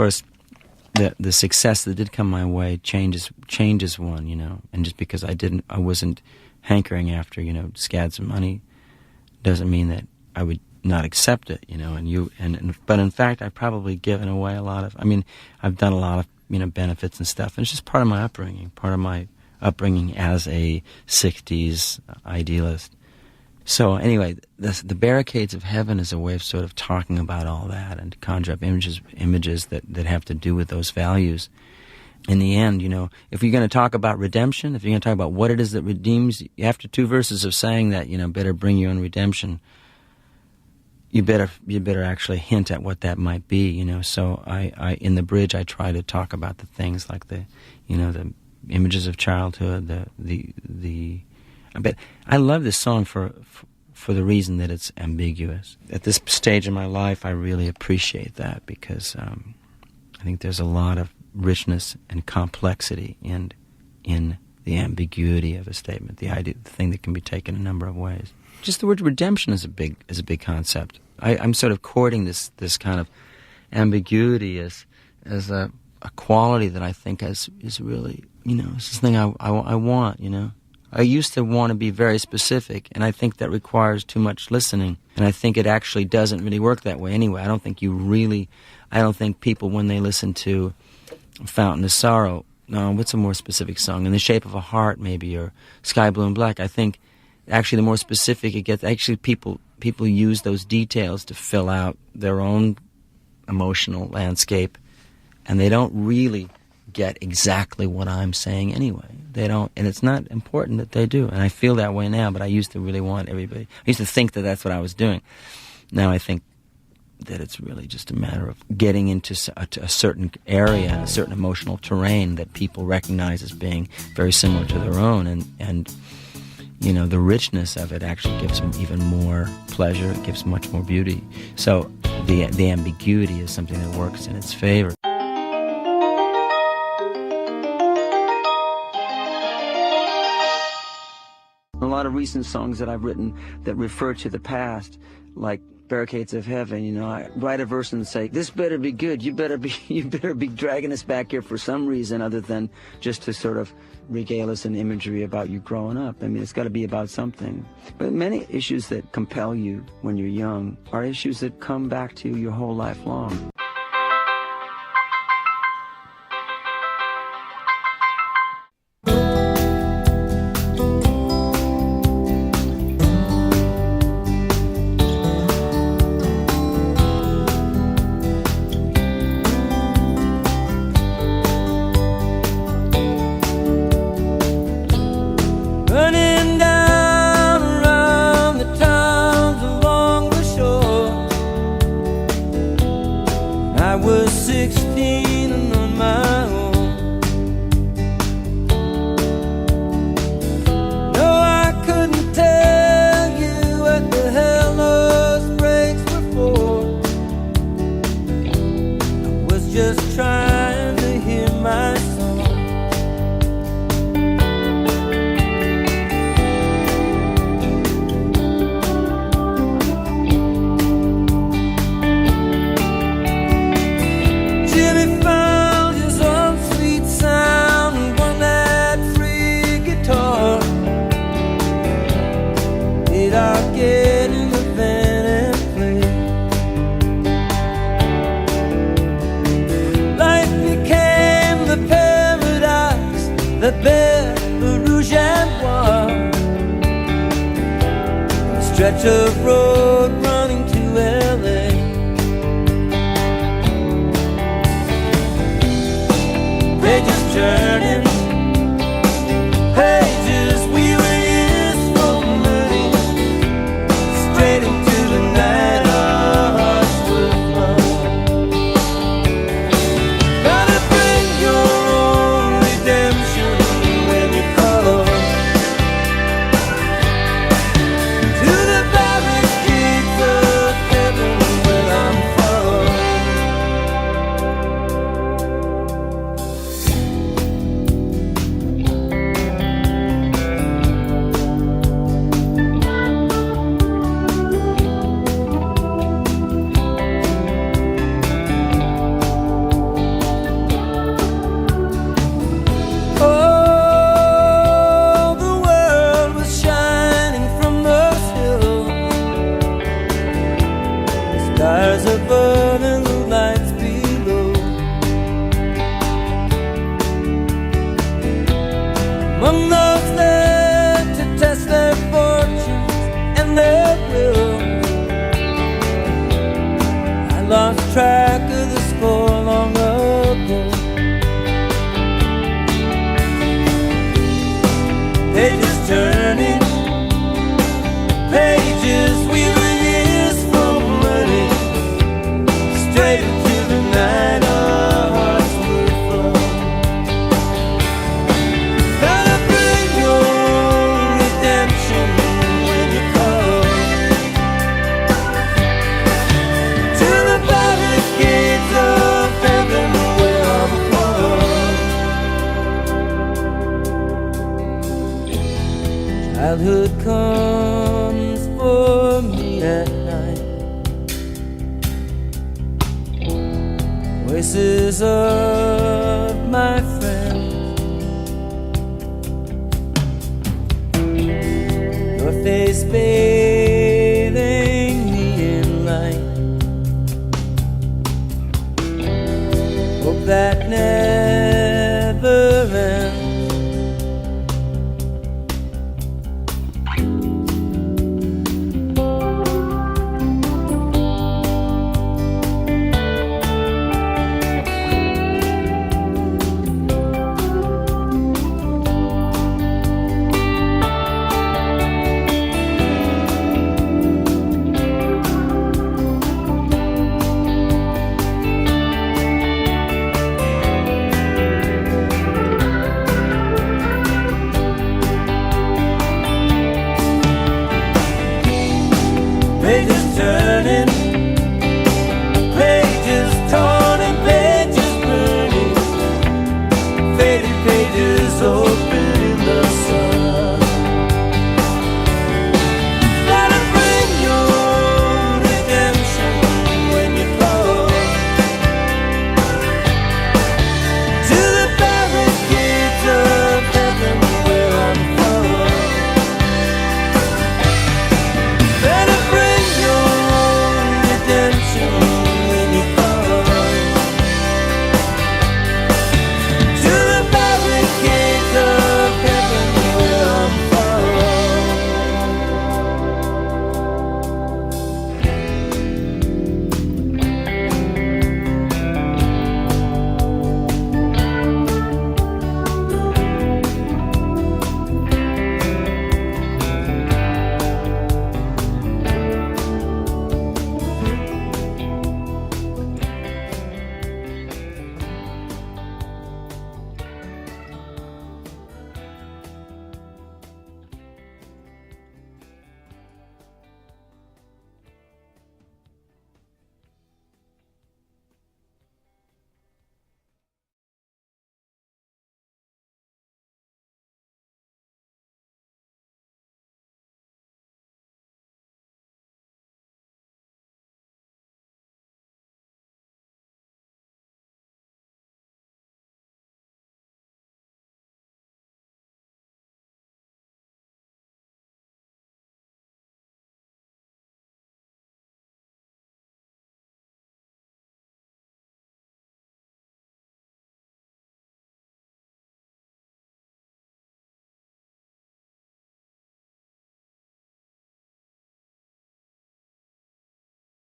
course, the success that did come my way changes one, you know. And just because I wasn't hankering after, you know, scads of money, doesn't mean that I would not accept it, you know. But in fact, I've probably given away a lot of. I mean, I've done a lot of, you know, benefits and stuff, and it's just part of my upbringing as a '60s idealist. So anyway, the barricades of heaven is a way of sort of talking about all that and to conjure up images that have to do with those values. In the end, you know, if you're going to talk about redemption, if you're going to talk about what it is that redeems, after 2 verses of saying that, you know, better bring your own redemption, you better actually hint at what that might be, you know. So I in the bridge I try to talk about the things like the images of childhood, but I love this song for the reason that it's ambiguous. At this stage in my life, I really appreciate that because I think there's a lot of richness and complexity in the ambiguity of a statement, the thing that can be taken a number of ways. Just the word redemption is a big concept. I'm sort of courting this kind of ambiguity as a quality that I think is really, you know, it's this thing I want, you know. I used to want to be very specific, and I think that requires too much listening. And I think it actually doesn't really work that way anyway. I don't think people, when they listen to Fountain of Sorrow, no, what's a more specific song? In the Shape of a Heart, maybe, or Sky Blue and Black, I think actually the more specific it gets, actually people use those details to fill out their own emotional landscape, and they don't really get exactly what I'm saying anyway. They don't, and it's not important that they do. And I feel that way now, but I used to really want everybody. I used to think that that's what I was doing. Now I think that it's really just a matter of getting into a certain area, a certain emotional terrain that people recognize as being very similar to their own, and you know, the richness of it actually gives them even more pleasure. It gives much more beauty. So the ambiguity is something that works in its favor. A lot of recent songs that I've written that refer to the past, like Barricades of Heaven, you know, I write a verse and say, this better be good, you better be dragging us back here for some reason other than just to sort of regale us in imagery about you growing up. I mean, it's got to be about something. But many issues that compel you when you're young are issues that come back to you your whole life long. Rouge and Noir, a stretch of road running to LA. Pages turning, pages we were years from learning, straight into the night our hearts will flow. Gotta bring your own redemption when you call to the barricades of heaven when I'm far. childhood comes for me at night. Voices of my friends, your face bathing me in light. Hope that never